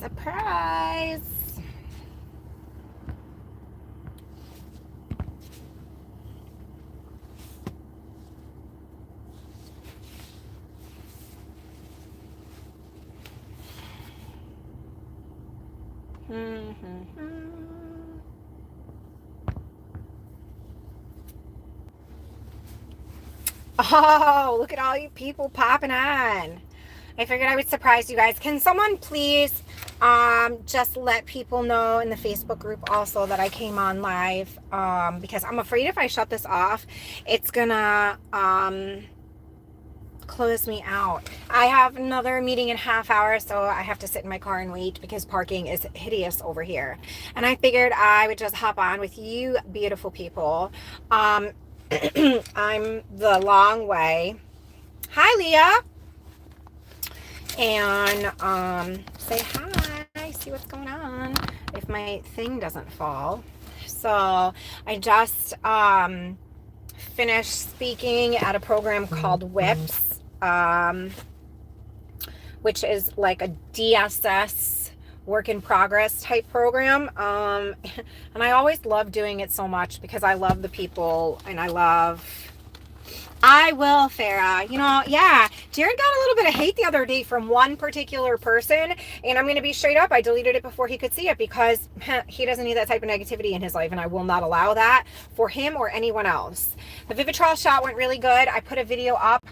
Surprise! Oh, look at all you people popping on. I figured I would surprise you guys. Can someone please just let people know in the Facebook group also that I came on live, because I'm afraid if I shut this off, it's gonna close me out. I have another meeting in a half hour, so I have to sit in my car and wait because parking is hideous over here. And I figured I would just hop on with you beautiful people. I'm the long way. Hi, Leah. And say hi, see what's going on if my thing doesn't fall. So I just finished speaking at a program called WIPS, which is like a DSS work in progress type program, and I always love doing it so much because I love the people and I will, Farah. You know, yeah, Jared got a little bit of hate the other day from one particular person, and I'm going to be straight up. I deleted it before he could see it because he doesn't need that type of negativity in his life, and I will not allow that for him or anyone else. The Vivitrol shot went really good. I put a video up.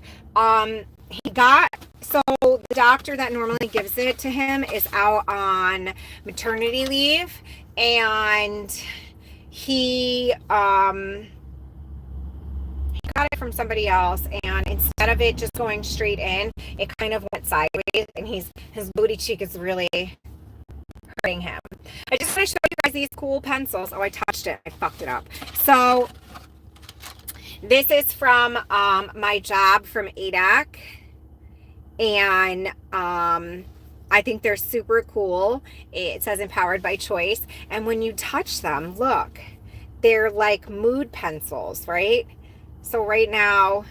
So the doctor that normally gives it to him is out on maternity leave, and he got it from somebody else, and instead of it just going straight in, it kind of went sideways, and his booty cheek is really hurting him. I just want to show you guys these cool pencils. Oh, I touched it. I fucked it up. So this is from my job from ADAC, and I think they're super cool. It says empowered by choice, and when you touch them, look, they're like mood pencils, right? So right now,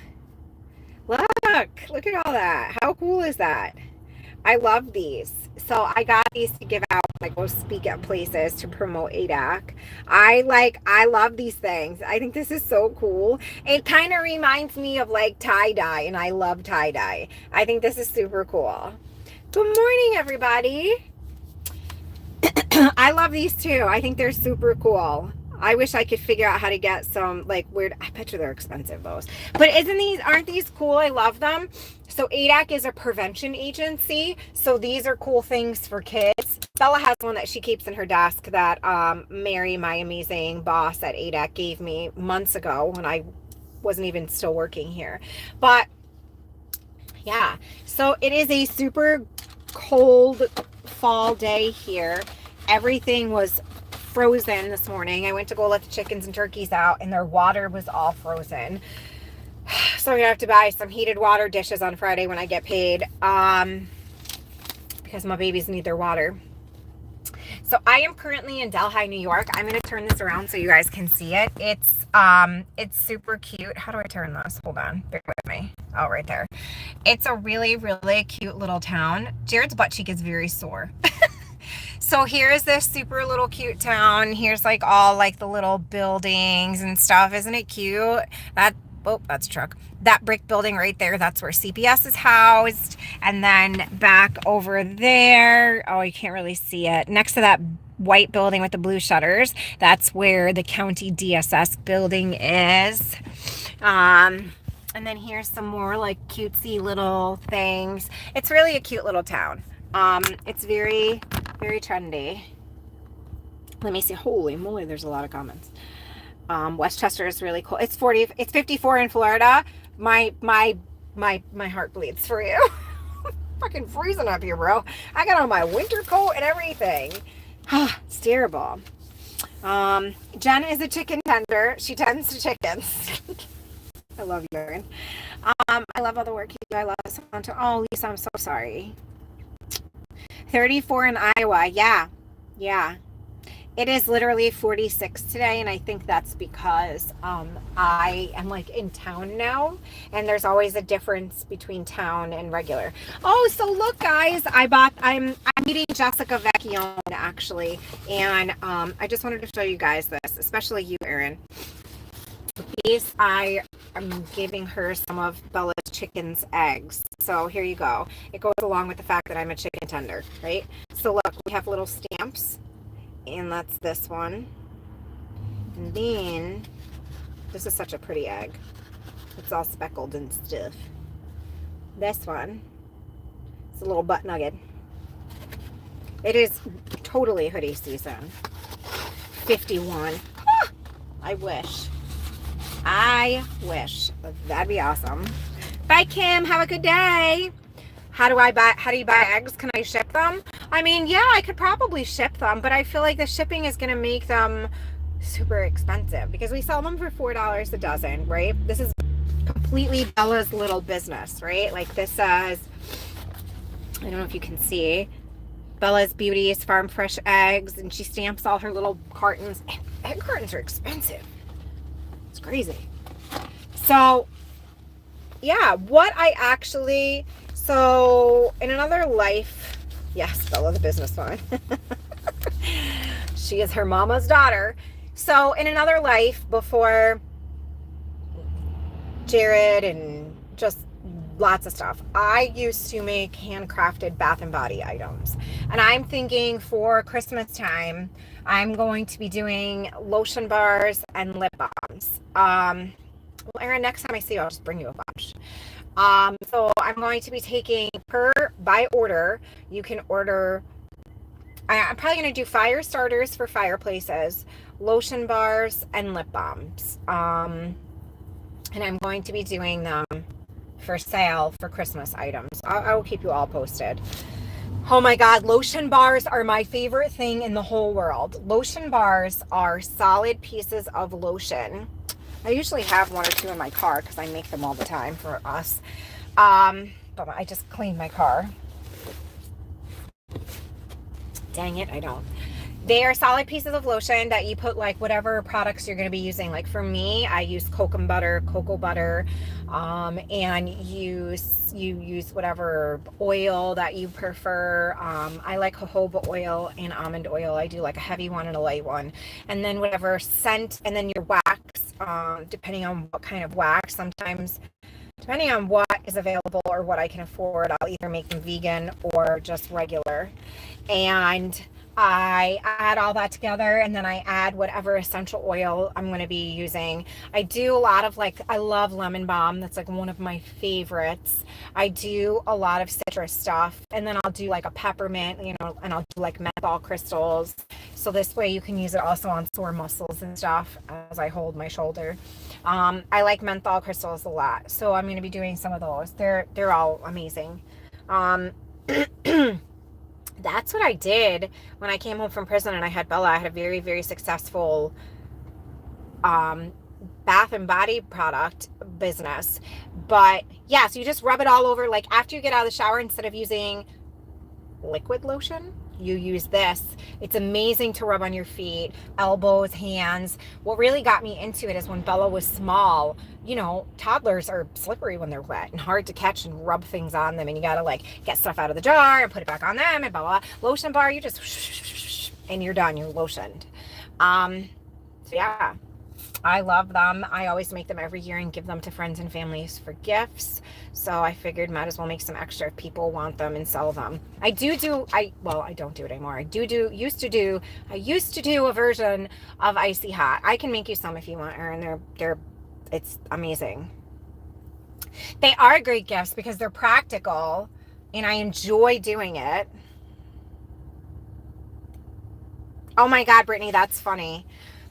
look at all that. How cool is that? I love these. So I got these to give out when I go speak at places to promote ADAC. I love these things. I think this is so cool. It kind of reminds me of like tie-dye, and I love tie-dye. I think this is super cool. Good morning, everybody. I love these too. I think they're super cool. I wish I could figure out how to get some like weird. I bet you they're expensive, those. But aren't these cool? I love them. So ADAC is a prevention agency. So these are cool things for kids. Bella has one that she keeps in her desk that Mary, my amazing boss at ADAC, gave me months ago when I wasn't even still working here. But yeah, so it is a super cold fall day here. Everything was frozen this morning. I went to go let the chickens and turkeys out, and their water was all frozen. So I'm gonna have to buy some heated water dishes on Friday when I get paid, because my babies need their water. So I am currently in Delhi, New York. I'm gonna turn this around so you guys can see it. It's super cute. How do I turn this? Hold on, bear with me. Oh, right there. It's a really, really cute little town. Jared's butt cheek is very sore. So here's this super little cute town. Here's like all like the little buildings and stuff. Isn't it cute? That's a truck. That brick building right there, that's where CPS is housed. And then back over there, oh, you can't really see it. Next to that white building with the blue shutters, that's where the county DSS building is. And then here's some more like cutesy little things. It's really a cute little town. It's very, very trendy. Let me see. Holy moly, there's a lot of comments. Westchester is really cool. It's 54 in Florida. My heart bleeds for you. Fucking freezing up here, bro. I got on my winter coat and everything. It's terrible. Jen is a chicken tender. She tends to chickens. I love you, Erin. I love all the work you do. I love this one too. Oh, Lisa, I'm so sorry. 34 in Iowa. Yeah. It is literally 46 today, and I think that's because I am like in town now, and there's always a difference between town and regular. Oh, so look, guys, I'm meeting Jessica Vecchione actually, and I just wanted to show you guys this, especially you, Erin. These I am giving her some of Bella's chicken's eggs. So here you go. It goes along with the fact that I'm a chicken tender, right? So look, we have little stamps. And that's this one. And then, this is such a pretty egg. It's all speckled and stuff. This one, it's a little butt nugget. It is totally hoodie season. 51. Ah, I wish. That'd be awesome. Bye, Kim. Have a good day. How do you buy eggs? Can I ship them? I mean, yeah, I could probably ship them, but I feel like the shipping is going to make them super expensive because we sell them for $4 a dozen, right? This is completely Bella's little business, right? Like this says, I don't know if you can see, Bella's Beauties Farm Fresh Eggs, and she stamps all her little cartons. Egg cartons are expensive. It's crazy. So, yeah, so in another life, yes, Bella the businesswoman. She is her mama's daughter. So in another life before Jared and just lots of stuff, I used to make handcrafted Bath and Body items. And I'm thinking for Christmas time, I'm going to be doing lotion bars and lip balms. Well, Erin, next time I see you, I'll just bring you a bunch. So I'm going to be taking by order. You can order, I'm probably going to do fire starters for fireplaces, lotion bars, and lip balms. And I'm going to be doing them for sale for Christmas items. I will keep you all posted. Oh my God, lotion bars are my favorite thing in the whole world. Lotion bars are solid pieces of lotion. I usually have one or two in my car because I make them all the time for us. But I just cleaned my car. Dang it, I don't. They are solid pieces of lotion that you put like whatever products you're going to be using. Like for me, I use cocoa butter, and you use whatever oil that you prefer. I like jojoba oil and almond oil. I do like a heavy one and a light one. And then whatever scent, and then your wax, depending on what kind of wax. Sometimes, depending on what is available or what I can afford, I'll either make them vegan or just regular. And I add all that together, and then I add whatever essential oil I'm going to be using. I do a lot of I love lemon balm. That's like one of my favorites. I do a lot of citrus stuff, and then I'll do like a peppermint, and I'll do like menthol crystals. So this way you can use it also on sore muscles and stuff as I hold my shoulder. I like menthol crystals a lot. So I'm going to be doing some of those. They're all amazing. That's what I did when I came home from prison and I had Bella. I had a very, very successful bath and body product business. But yeah, so you just rub it all over. Like after you get out of the shower, instead of using liquid lotion, you use this. It's amazing to rub on your feet, elbows, hands. What really got me into it is when Bella was small, toddlers are slippery when they're wet and hard to catch and rub things on them. And you got to get stuff out of the jar and put it back on them and blah, blah, blah. Lotion bar, you just, and you're done. You're lotioned. So yeah, I love them. I always make them every year and give them to friends and families for gifts. So I figured might as well make some extra if people want them and sell them. I don't do it anymore. I used to do a version of Icy Hot. I can make you some if you want, Erin. It's amazing. They are great gifts because they're practical and I enjoy doing it. Oh my God, Brittany, that's funny.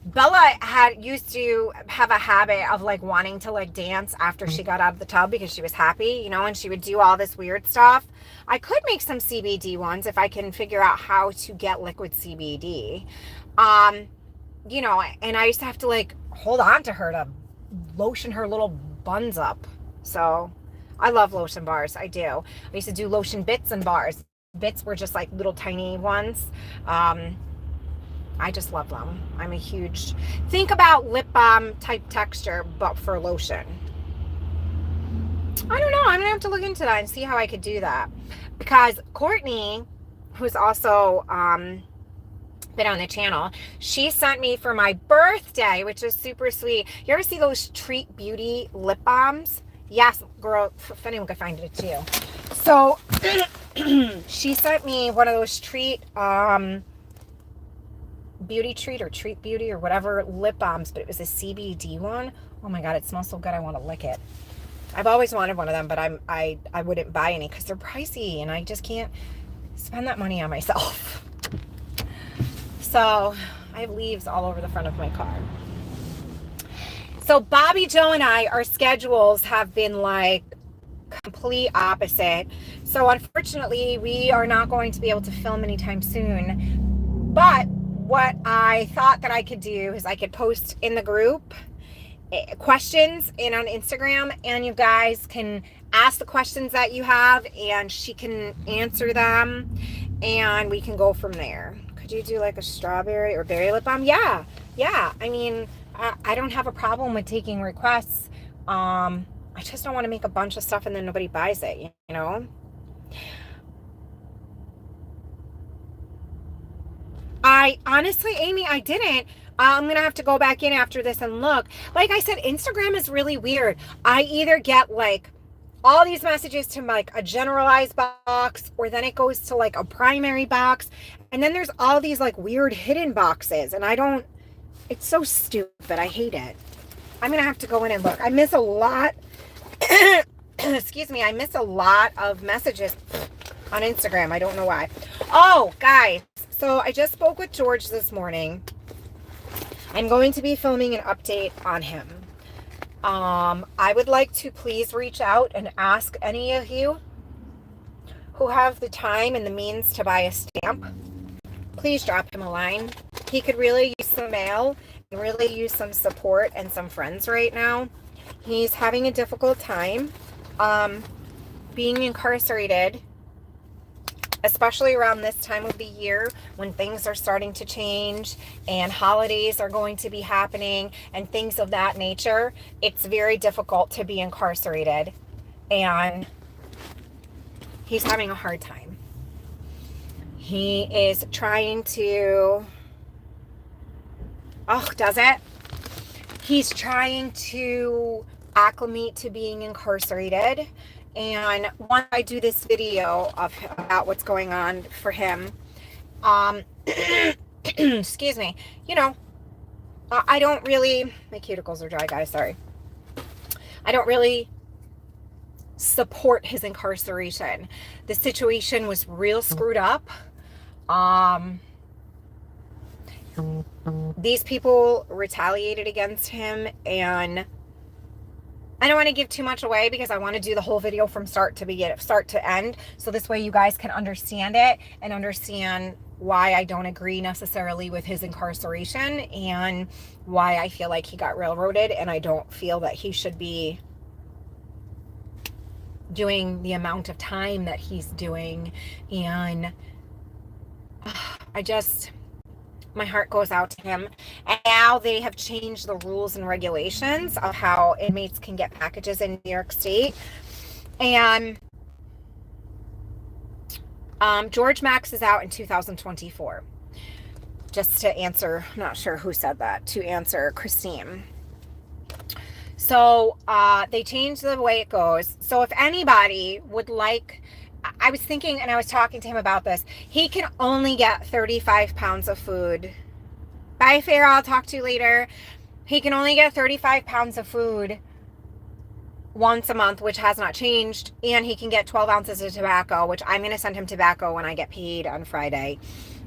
Bella used to have a habit of wanting to dance after she got out of the tub because she was happy, and she would do all this weird stuff. I could make some CBD ones if I can figure out how to get liquid CBD. And I used to have to hold on to her to lotion her little buns up. So I love lotion bars. I do. I used to do lotion bits and bars. Bits were just little tiny ones. I just love them. I'm a huge, think about lip balm type texture, but for lotion. I don't know. I'm going to have to look into that and see how I could do that. Because Courtney, who's also been on the channel, she sent me for my birthday, which is super sweet. You ever see those Treat Beauty lip balms? Yes, girl, if anyone could find it too. So she sent me one of those Treat Beauty Treat or Treat Beauty or whatever lip balms, but it was a CBD one. Oh my God, it smells so good. I want to lick it. I've always wanted one of them, but I wouldn't buy any because they're pricey and I just can't spend that money on myself. So I have leaves all over the front of my car. So Bobby Joe and I, our schedules have been like complete opposite. So unfortunately, we are not going to be able to film anytime soon. But what I thought that I could do is I could post in the group questions in on Instagram, and you guys can ask the questions that you have and she can answer them and we can go from there. Could you do like a strawberry or berry lip balm? Yeah. I mean, I don't have a problem with taking requests. I just don't want to make a bunch of stuff and then nobody buys it, you know? I honestly, Amy, I didn't. I'm going to have to go back in after this and look. Like I said, Instagram is really weird. I either get like all these messages to like a generalized box, or then it goes to like a primary box. And then there's all these like weird hidden boxes. And it's so stupid. I hate it. I'm going to have to go in and look. I miss a lot. Excuse me. I miss a lot of messages on Instagram. I don't know why. Oh, guys. So I just spoke with George this morning. I'm going to be filming an update on him. I would like to please reach out and ask any of you who have the time and the means to buy a stamp. Please drop him a line. He could really use some mail and really use some support and some friends right now. He's having a difficult time being incarcerated, especially around this time of the year when things are starting to change and holidays are going to be happening and things of that nature. It's very difficult to be incarcerated and he's having a hard time. He is trying to, he's trying to acclimate to being incarcerated. And once I do this video about what's going on for him, excuse me, you know, I don't really, my cuticles are dry, guys, sorry. I don't really support his incarceration. The situation was real screwed up. These people retaliated against him, and I don't want to give too much away because I want to do the whole video from start to end. So this way you guys can understand it and understand why I don't agree necessarily with his incarceration and why I feel like he got railroaded, and I don't feel that he should be doing the amount of time that he's doing. And my heart goes out to him. And now they have changed the rules and regulations of how inmates can get packages in New York State. And George Max is out in 2024. Just to answer, I'm not sure who said that, to answer Christine. So they changed the way it goes. So if anybody would like, I was thinking, and I was talking to him about this, he can only get 35 pounds of food. Bye, Farrah, I'll talk to you later. He can only get 35 pounds of food once a month, which has not changed. And he can get 12 ounces of tobacco, which I'm going to send him tobacco when I get paid on Friday.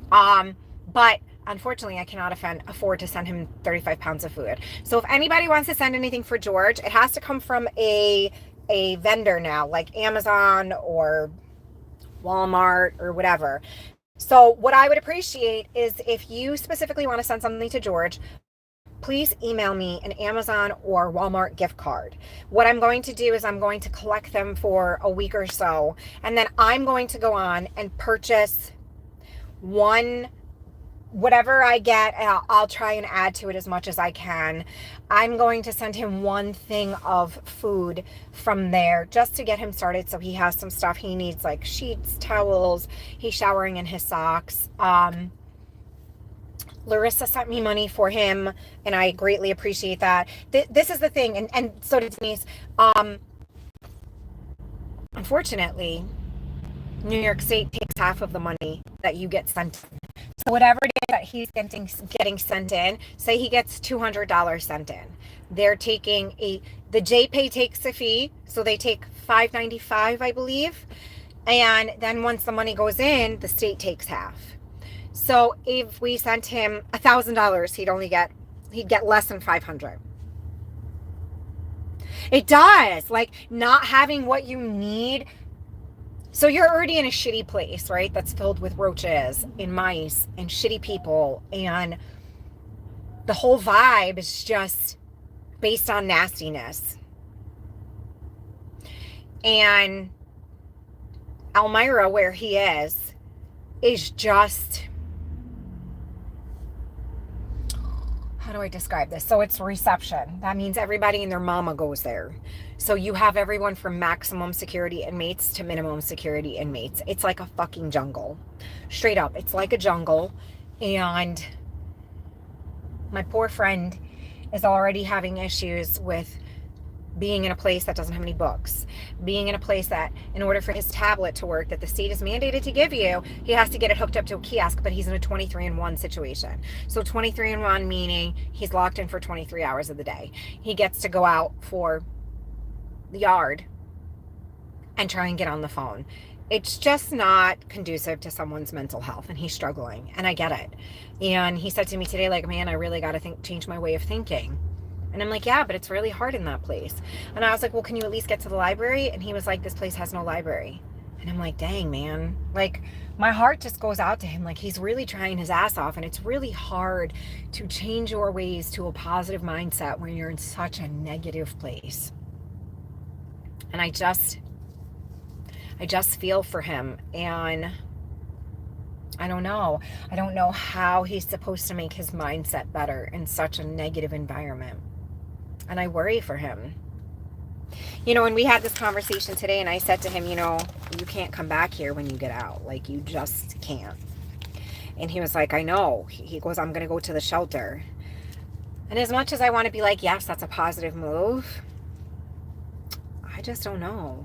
But unfortunately, I cannot afford to send him 35 pounds of food. So if anybody wants to send anything for George, it has to come from a vendor now, like Amazon or Walmart or whatever. So what I would appreciate is if you specifically want to send something to George, please email me an Amazon or Walmart gift card. What I'm going to do is I'm going to collect them for a week or so, and then I'm going to go on and purchase one whatever I get, I'll try and add to it as much as I can. I'm going to send him one thing of food from there just to get him started, so he has some stuff he needs, like sheets, towels. He's showering in his socks. Larissa sent me money for him, and I greatly appreciate that. This is the thing, and so did Denise. Unfortunately, New York State takes half of the money that you get sent in. So whatever it is that he's getting sent in, say he gets $200 sent in. They're taking the JPay takes a fee, so they take $5.95, I believe. And then once the money goes in, the state takes half. So if we sent him $1,000, he'd get less than $500. It does, like, not having what you need. So you're already in a shitty place, right? That's filled with roaches and mice and shitty people. And the whole vibe is just based on nastiness. And Elmira, where he is just, how do I describe this? So it's reception. That means everybody and their mama goes there. So you have everyone from maximum security inmates to minimum security inmates. It's like a fucking jungle. Straight up. It's like a jungle. And my poor friend is already having issues with being in a place that doesn't have any books, being in a place that, in order for his tablet to work, that the state is mandated to give you, he has to get it hooked up to a kiosk, but he's in a 23-in-1 situation. So 23-in-1 meaning he's locked in for 23 hours of the day. He gets to go out for the yard and try and get on the phone. It's just not conducive to someone's mental health, and he's struggling, and I get it. And he said to me today, like, man, I really got to change my way of thinking. And I'm like, yeah, but it's really hard in that place. And I was like, well, can you at least get to the library? And he was like, this place has no library. And I'm like, dang, man. Like, my heart just goes out to him. Like, he's really trying his ass off. And it's really hard to change your ways to a positive mindset when you're in such a negative place. And I just feel for him. And I don't know. I don't know how he's supposed to make his mindset better in such a negative environment. And I worry for him. You know, and we had this conversation today, and I said to him, you know, you can't come back here when you get out. Like, you just can't. And he was like, I know. He goes, I'm going to go to the shelter. And as much as I want to be like, yes, that's a positive move, I just don't know.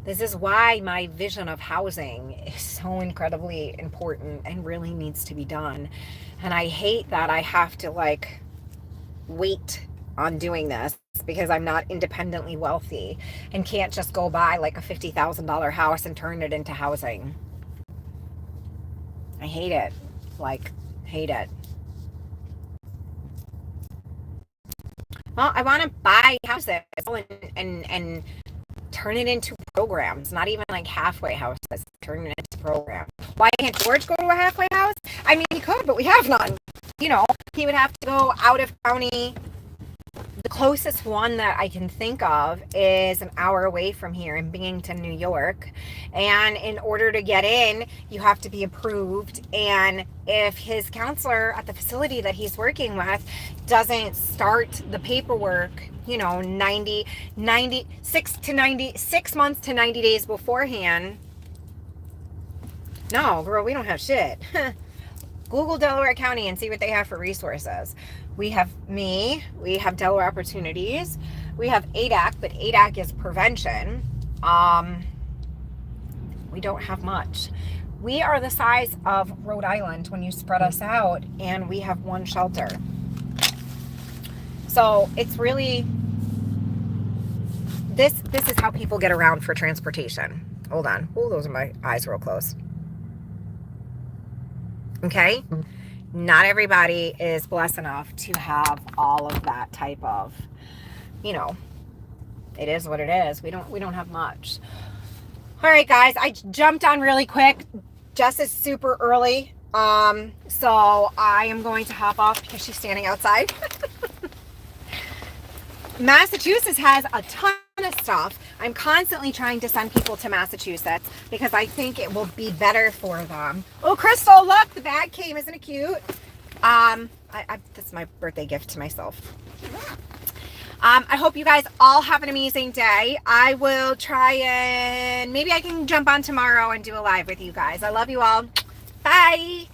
This is why my vision of housing is so incredibly important and really needs to be done. And I hate that I have to, like, wait on doing this because I'm not independently wealthy and can't just go buy like a $50,000 house and turn it into housing. I hate it. Like, hate it. Well, I want to buy houses and turn it into programs, not even like halfway houses, turn it into programs. Why can't George go to a halfway house? I mean, he could, but we have none. You know, he would have to go out of county. The closest one that I can think of is an hour away from here in Binghamton, New York. And in order to get in, you have to be approved. And if his counselor at the facility that he's working with doesn't start the paperwork, you know, 6 months to 90 days beforehand, no, girl, we don't have shit. Google Delaware County and see what they have for resources. We have me, we have Delaware Opportunities, we have ADAC, but ADAC is prevention. We don't have much. We are the size of Rhode Island when you spread us out, and we have one shelter. So it's really, this is how people get around for transportation. Hold on. Oh, those are my eyes real close. Okay? Not everybody is blessed enough to have all of that type of, you know, it is what it is. We don't have much. All right, guys, I jumped on really quick. Jess is super early. So I am going to hop off because she's standing outside. Massachusetts has a ton of stuff. I'm constantly trying to send people to Massachusetts because I think it will be better for them. Oh, Crystal, look, the bag came. Isn't it cute? This is my birthday gift to myself. I hope you guys all have an amazing day. I will try and maybe I can jump on tomorrow and do a live with you guys. I love you all. Bye.